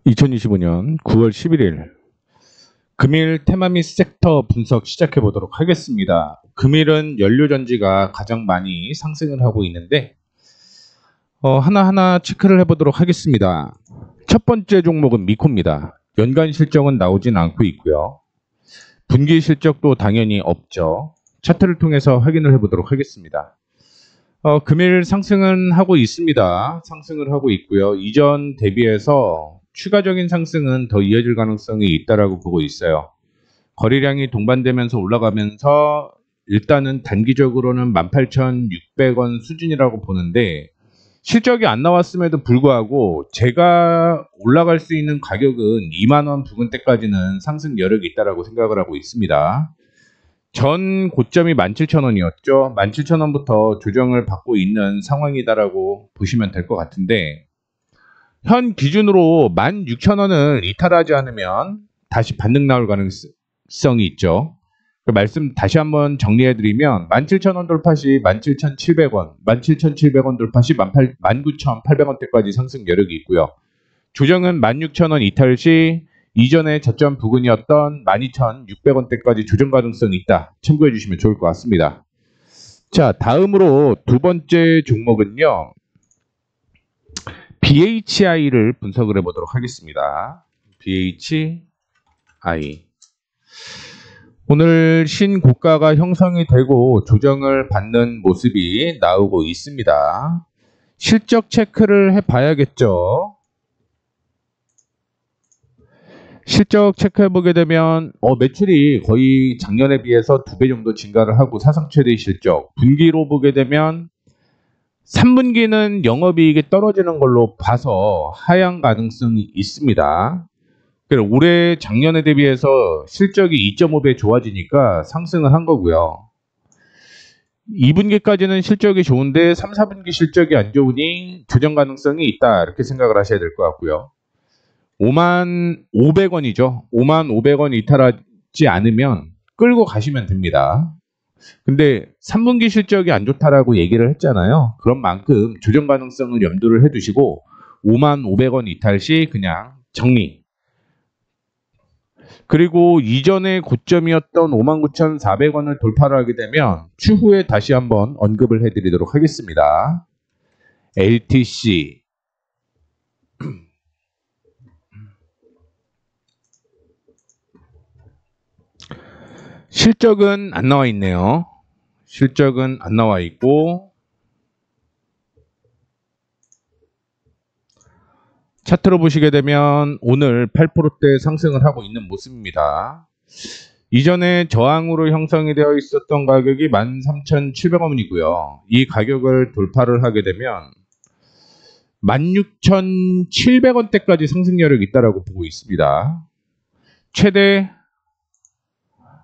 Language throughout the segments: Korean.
2025년 9월 11일 금일 테마 및 섹터 분석 시작해 보도록 하겠습니다. 금일은 연료전지가 가장 많이 상승을 하고 있는데 하나하나 체크를 해보도록 하겠습니다. 첫 번째 종목은 미코입니다. 연간 실적은 나오진 않고 있고요. 분기 실적도 당연히 없죠. 차트를 통해서 확인을 해보도록 하겠습니다. 금일 상승은 하고 있습니다. 상승을 하고 있고요. 이전 대비해서 추가적인 상승은 더 이어질 가능성이 있다라고 보고 있어요. 거래량이 동반되면서 올라가면서 일단은 단기적으로는 18,600원 수준이라고 보는데 실적이 안 나왔음에도 불구하고 제가 올라갈 수 있는 가격은 2만원 부근대까지는 상승 여력이 있다라고 생각을 하고 있습니다. 전 고점이 17,000원이었죠. 17,000원부터 조정을 받고 있는 상황이다라고 보시면 될 것 같은데 현 기준으로 16,000원을 이탈하지 않으면 다시 반등 나올 가능성이 있죠. 그 말씀 다시 한번 정리해드리면 17,000원 돌파 시 17,700원, 17,700원 돌파 시 19,800원대까지 상승 여력이 있고요. 조정은 16,000원 이탈 시 이전의 저점 부근이었던 12,600원대까지 조정 가능성이 있다. 참고해 주시면 좋을 것 같습니다. 자, 다음으로 두 번째 종목은요. BHI를 분석을 해보도록 하겠습니다. BHI. 오늘 신고가가 형성이 되고 조정을 받는 모습이 나오고 있습니다. 실적 체크를 해봐야겠죠. 실적 체크해보게 되면 매출이 거의 작년에 비해서 2배 정도 증가를 하고 사상 최대 실적. 분기로 보게 되면 3분기는 영업이익이 떨어지는 걸로 봐서 하향 가능성이 있습니다. 올해 작년에 대비해서 실적이 2.5배 좋아지니까 상승을 한 거고요. 2분기까지는 실적이 좋은데 3, 4분기 실적이 안 좋으니 조정 가능성이 있다. 이렇게 생각을 하셔야 될 것 같고요. 55,500원이죠. 55,500원 이탈하지 않으면 끌고 가시면 됩니다. 근데 3분기 실적이 안 좋다라고 얘기를 했잖아요. 그런 만큼 조정 가능성을 염두를 해두시고 55,500원 이탈 시 그냥 정리. 그리고 이전의 고점이었던 59,400원을 돌파를 하게 되면 추후에 다시 한번 언급을 해드리도록 하겠습니다. LTC. 실적은 안 나와 있네요. 실적은 안 나와 있고 차트로 보시게 되면 오늘 8%대 상승을 하고 있는 모습입니다. 이전에 저항으로 형성이 되어 있었던 가격이 13,700원이고요. 이 가격을 돌파를 하게 되면 16,700원대까지 상승 여력이 있다고 보고 있습니다. 최대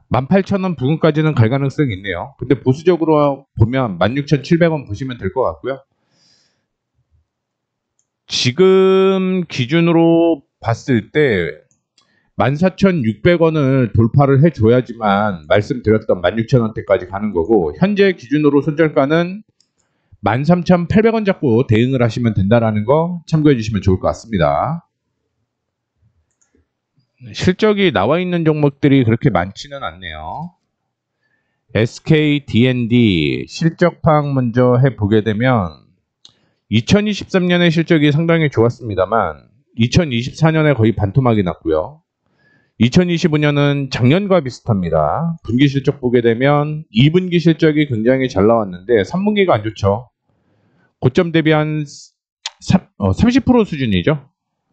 18,000원 부근까지는 갈 가능성이 있네요. 근데 보수적으로 보면 16,700원 보시면 될 것 같고요. 지금 기준으로 봤을 때 14,600원을 돌파를 해줘야지만 말씀드렸던 16,000원대까지 가는 거고 현재 기준으로 손절가는 13,800원 잡고 대응을 하시면 된다는 거 참고해 주시면 좋을 것 같습니다. 실적이 나와 있는 종목들이 그렇게 많지는 않네요. SK D&D 실적 파악 먼저 해보게 되면 2023년의 실적이 상당히 좋았습니다만 2024년에 거의 반토막이 났고요. 2025년은 작년과 비슷합니다. 분기 실적 보게 되면 2분기 실적이 굉장히 잘 나왔는데 3분기가 안 좋죠. 고점 대비 한 30% 수준이죠.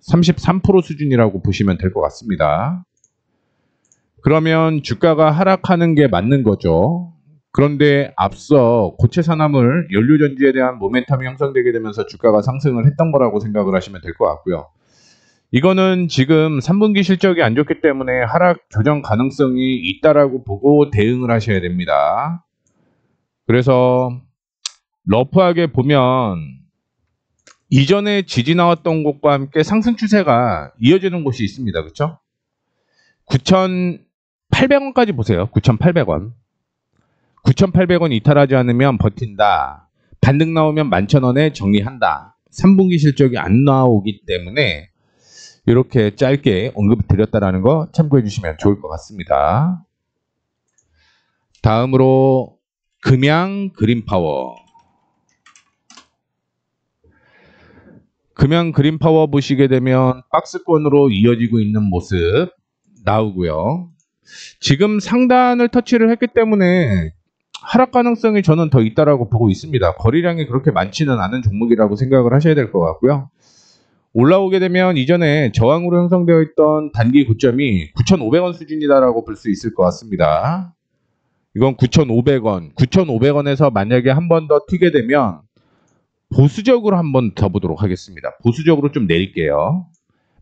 33% 수준이라고 보시면 될 것 같습니다. 그러면 주가가 하락하는 게 맞는 거죠. 그런데 앞서 고체 산화물, 연료전지에 대한 모멘텀이 형성되게 되면서 주가가 상승을 했던 거라고 생각을 하시면 될 것 같고요. 이거는 지금 3분기 실적이 안 좋기 때문에 하락 조정 가능성이 있다라고 보고 대응을 하셔야 됩니다. 그래서 러프하게 보면 이전에 지지 나왔던 곳과 함께 상승 추세가 이어지는 곳이 있습니다. 그렇죠? 9,800원까지 보세요. 9,800원. 9,800원 이탈하지 않으면 버틴다. 반등 나오면 11,000원에 정리한다. 3분기 실적이 안 나오기 때문에 이렇게 짧게 언급드렸다라는 거 참고해 주시면 좋을 것 같습니다. 다음으로 금양 그린파워. 금양 그린파워 보시게 되면 박스권으로 이어지고 있는 모습 나오고요. 지금 상단을 터치를 했기 때문에 하락 가능성이 저는 더 있다라고 보고 있습니다. 거래량이 그렇게 많지는 않은 종목이라고 생각을 하셔야 될 것 같고요. 올라오게 되면 이전에 저항으로 형성되어 있던 단기 고점이 9,500원 수준이다라고 볼 수 있을 것 같습니다. 이건 9,500원, 9,500원에서 만약에 한 번 더 튀게 되면 보수적으로 한 번 더 보도록 하겠습니다. 보수적으로 좀 내릴게요.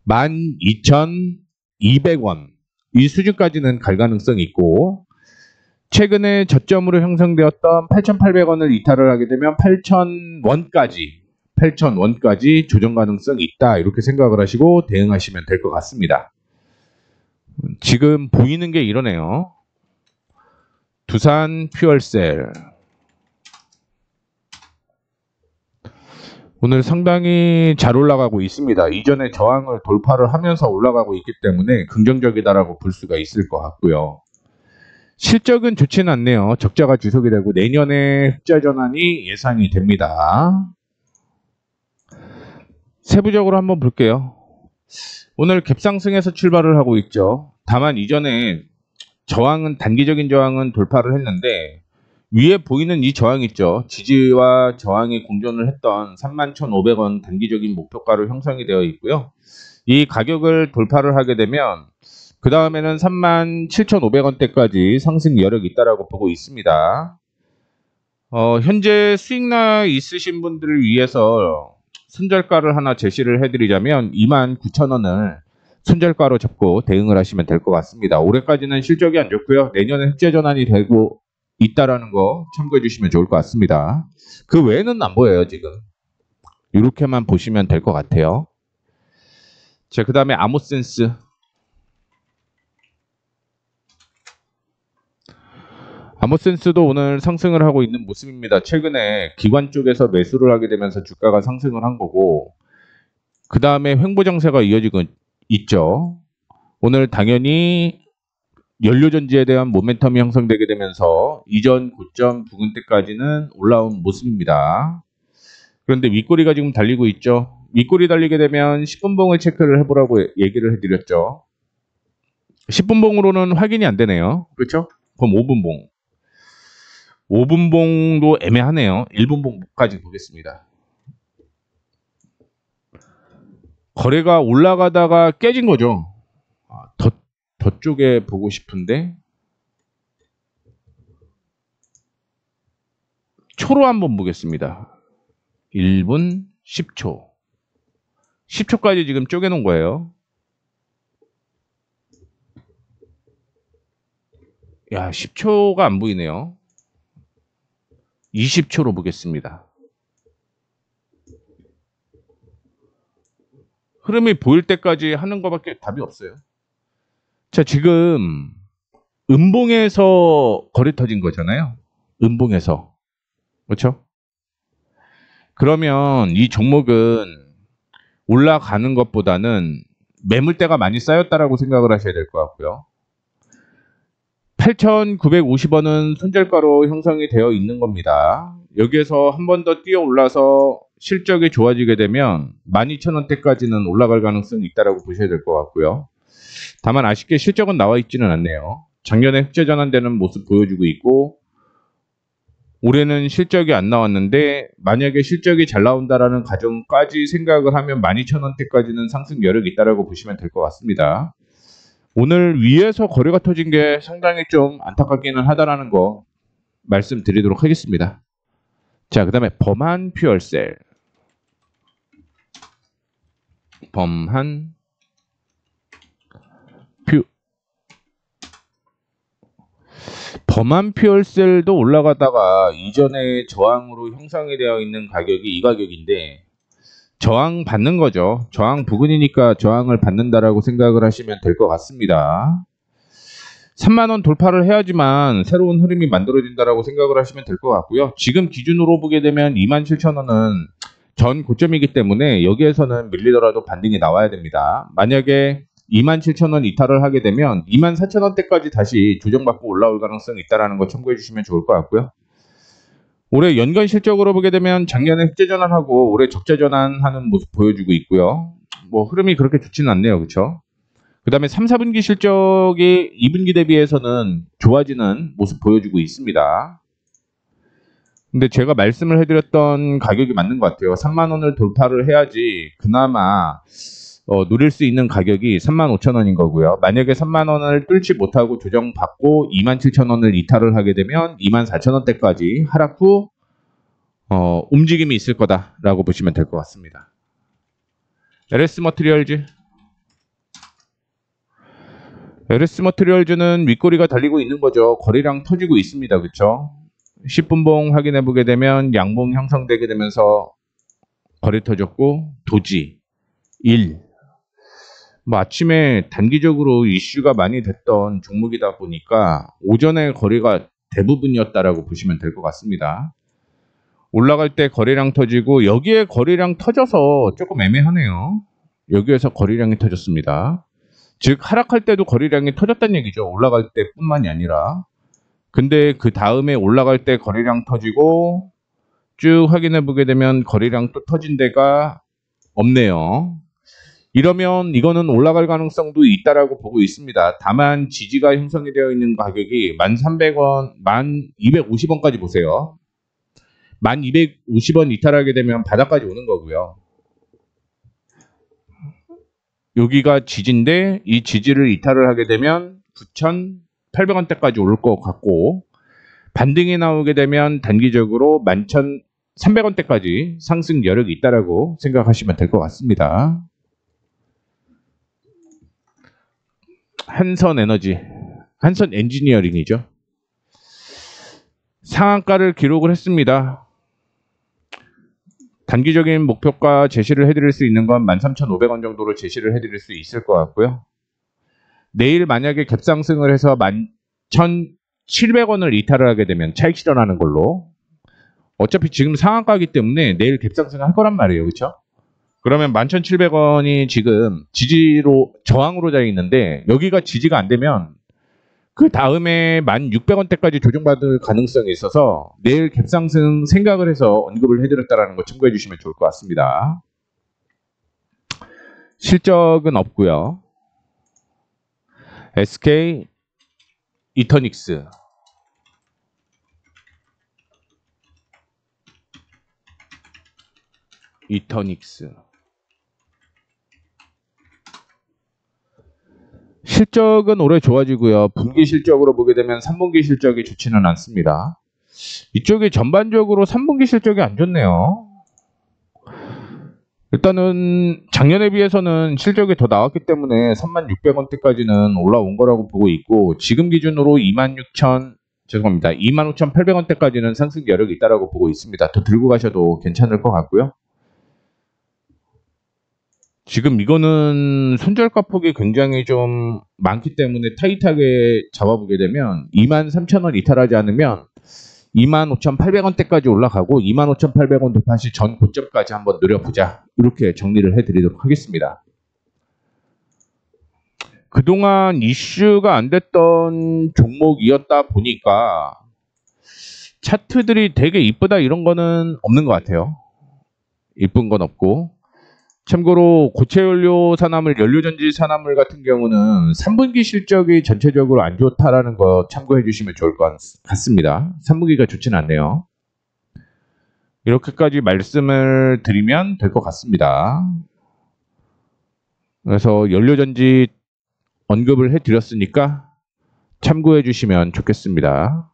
12,200원 이 수준까지는 갈 가능성이 있고, 최근에 저점으로 형성되었던 8,800원을 이탈을 하게 되면 8,000원까지 조정 가능성이 있다, 이렇게 생각을 하시고 대응하시면 될 것 같습니다. 지금 보이는 게 이러네요. 두산 퓨얼셀 오늘 상당히 잘 올라가고 있습니다. 이전에 저항을 돌파를 하면서 올라가고 있기 때문에 긍정적이다라고 볼 수가 있을 것 같고요. 실적은 좋지는 않네요. 적자가 지속이 되고 내년에 흑자 전환이 예상이 됩니다. 세부적으로 한번 볼게요. 오늘 갭상승에서 출발을 하고 있죠. 다만 이전에 단기적인 저항은 돌파를 했는데, 위에 보이는 이 저항 있죠. 지지와 저항이 공존을 했던 31,500원 단기적인 목표가로 형성이 되어 있고요. 이 가격을 돌파를 하게 되면 그 다음에는 37,500원대까지 상승 여력이 있다라고 보고 있습니다. 현재 수익나 있으신 분들을 위해서 손절가를 하나 제시를 해드리자면 29,000원을 손절가로 잡고 대응을 하시면 될 것 같습니다. 올해까지는 실적이 안 좋고요. 내년에 흑자 전환이 되고 있다라는 거 참고해 주시면 좋을 것 같습니다. 그 외에는 안 보여요, 지금. 이렇게만 보시면 될 것 같아요. 자, 그 다음에 아모센스. 아모센스도 오늘 상승을 하고 있는 모습입니다. 최근에 기관 쪽에서 매수를 하게 되면서 주가가 상승을 한 거고, 그 다음에 횡보장세가 이어지고 있죠. 오늘 당연히 연료전지에 대한 모멘텀이 형성되게 되면서 이전 고점 부근대까지는 올라온 모습입니다. 그런데 윗꼬리가 지금 달리고 있죠. 윗꼬리 달리게 되면 10분봉을 체크를 해보라고 얘기를 해드렸죠. 10분봉으로는 확인이 안 되네요. 그렇죠? 그럼 5분봉. 5분봉도 애매하네요. 1분봉까지 보겠습니다. 거래가 올라가다가 깨진 거죠. 저쪽에 보고 싶은데 초로 한번 보겠습니다. 1분 10초. 10초까지 지금 쪼개놓은 거예요. 야, 10초가 안 보이네요. 20초로 보겠습니다. 흐름이 보일 때까지 하는 것밖에 답이 없어요. 자, 지금 음봉에서 거래 터진 거잖아요. 음봉에서. 그렇죠? 그러면 이 종목은 올라가는 것보다는 매물대가 많이 쌓였다라고 생각을 하셔야 될 것 같고요. 8,950원은 손절가로 형성이 되어 있는 겁니다. 여기에서 한 번 더 뛰어 올라서 실적이 좋아지게 되면 12,000원대까지는 올라갈 가능성이 있다라고 보셔야 될 것 같고요. 다만 아쉽게 실적은 나와 있지는 않네요. 작년에 흑자 전환되는 모습 보여주고 있고, 올해는 실적이 안 나왔는데 만약에 실적이 잘 나온다라는 가정까지 생각을 하면 12,000원대까지는 상승 여력이 있다라고 보시면 될 것 같습니다. 오늘 위에서 거래가 터진 게 상당히 좀 안타깝기는 하다라는 거 말씀드리도록 하겠습니다. 자, 그 다음에 범한 퓨얼셀. 범한 퓨얼셀도 올라가다가 이전에 저항으로 형성이 되어 있는 가격이 이 가격인데 저항 받는 거죠. 저항 부근이니까 저항을 받는다라고 생각을 하시면 될 것 같습니다. 3만원 돌파를 해야지만 새로운 흐름이 만들어진다라고 생각을 하시면 될 것 같고요. 지금 기준으로 보게 되면 27,000원은 전 고점이기 때문에 여기에서는 밀리더라도 반등이 나와야 됩니다. 만약에 27,000원 이탈을 하게 되면 24,000원대까지 다시 조정받고 올라올 가능성이 있다는 거 참고해 주시면 좋을 것 같고요. 올해 연간 실적으로 보게 되면 작년에 흑자 전환하고 올해 적자 전환하는 모습 보여주고 있고요. 뭐 흐름이 그렇게 좋지는 않네요. 그렇죠? 그 다음에 3, 4분기 실적이 2분기 대비해서는 좋아지는 모습 보여주고 있습니다. 근데 제가 말씀을 해드렸던 가격이 맞는 것 같아요. 3만원을 돌파를 해야지 그나마 누릴 수 있는 가격이 35,000원인 거고요. 만약에 3만원을 뚫지 못하고 조정받고 27,000원을 이탈을 하게 되면 24,000원대까지 하락 후 움직임이 있을 거다라고 보시면 될 것 같습니다. LS 머티리얼즈. LS 머티리얼즈는 윗꼬리가 달리고 있는 거죠. 거래량 터지고 있습니다. 그렇죠? 10분봉 확인해 보게 되면 양봉 형성되게 되면서 거래 터졌고 도지 1. 뭐 아침에 단기적으로 이슈가 많이 됐던 종목이다 보니까 오전에 거래가 대부분이었다라고 보시면 될 것 같습니다. 올라갈 때 거래량 터지고 여기에 거래량 터져서 조금 애매하네요. 여기에서 거래량이 터졌습니다. 즉 하락할 때도 거래량이 터졌다는 얘기죠. 올라갈 때뿐만이 아니라. 근데 그 다음에 올라갈 때 거래량 터지고 쭉 확인해 보게 되면 거래량 또 터진 데가 없네요. 이러면 이거는 올라갈 가능성도 있다라고 보고 있습니다. 다만 지지가 형성이 되어 있는 가격이 1,300원, 1,250원까지 보세요. 1,250원 이탈하게 되면 바닥까지 오는 거고요. 여기가 지지인데 이 지지를 이탈을 하게 되면 9,800원대까지 올 것 같고 반등이 나오게 되면 단기적으로 11,300원대까지 상승 여력이 있다라고 생각하시면 될 것 같습니다. 한선에너지, 한선엔지니어링이죠. 상한가를 기록을 했습니다. 단기적인 목표가 제시를 해드릴 수 있는 건 13,500원 정도로 제시를 해드릴 수 있을 것 같고요. 내일 만약에 갭상승을 해서 11,700원을 이탈을 하게 되면 차익 실현하는 걸로. 어차피 지금 상한가이기 때문에 내일 갭상승 할 거란 말이에요. 그렇죠? 그러면 11,700원이 지금 지지로 저항으로 되어 있는데 여기가 지지가 안 되면 그 다음에 1,600원대까지 조정받을 가능성이 있어서 내일 갭상승 생각을 해서 언급을 해드렸다는 거 참고해 주시면 좋을 것 같습니다. 실적은 없고요. SK 이터닉스. 실적은 올해 좋아지고요. 분기 실적으로 보게 되면 3분기 실적이 좋지는 않습니다. 이쪽이 전반적으로 3분기 실적이 안 좋네요. 일단은 작년에 비해서는 실적이 더 나왔기 때문에 36,600원대까지는 올라온 거라고 보고 있고 지금 기준으로 25,800원대까지는 상승 여력이 있다고 보고 있습니다. 더 들고 가셔도 괜찮을 것 같고요. 지금 이거는 손절가 폭이 굉장히 좀 많기 때문에 타이트하게 잡아보게 되면 23,000원 이탈하지 않으면 25,800원대까지 올라가고 25,800원 돌파 시 전 고점까지 한번 노려보자. 이렇게 정리를 해드리도록 하겠습니다. 그동안 이슈가 안 됐던 종목이었다 보니까 차트들이 되게 이쁘다 이런 거는 없는 것 같아요. 이쁜 건 없고. 참고로 고체연료 산화물, 연료전지 산화물 같은 경우는 3분기 실적이 전체적으로 안 좋다라는 거 참고해 주시면 좋을 것 같습니다. 3분기가 좋지는 않네요. 이렇게까지 말씀을 드리면 될 것 같습니다. 그래서 연료전지 언급을 해드렸으니까 참고해 주시면 좋겠습니다.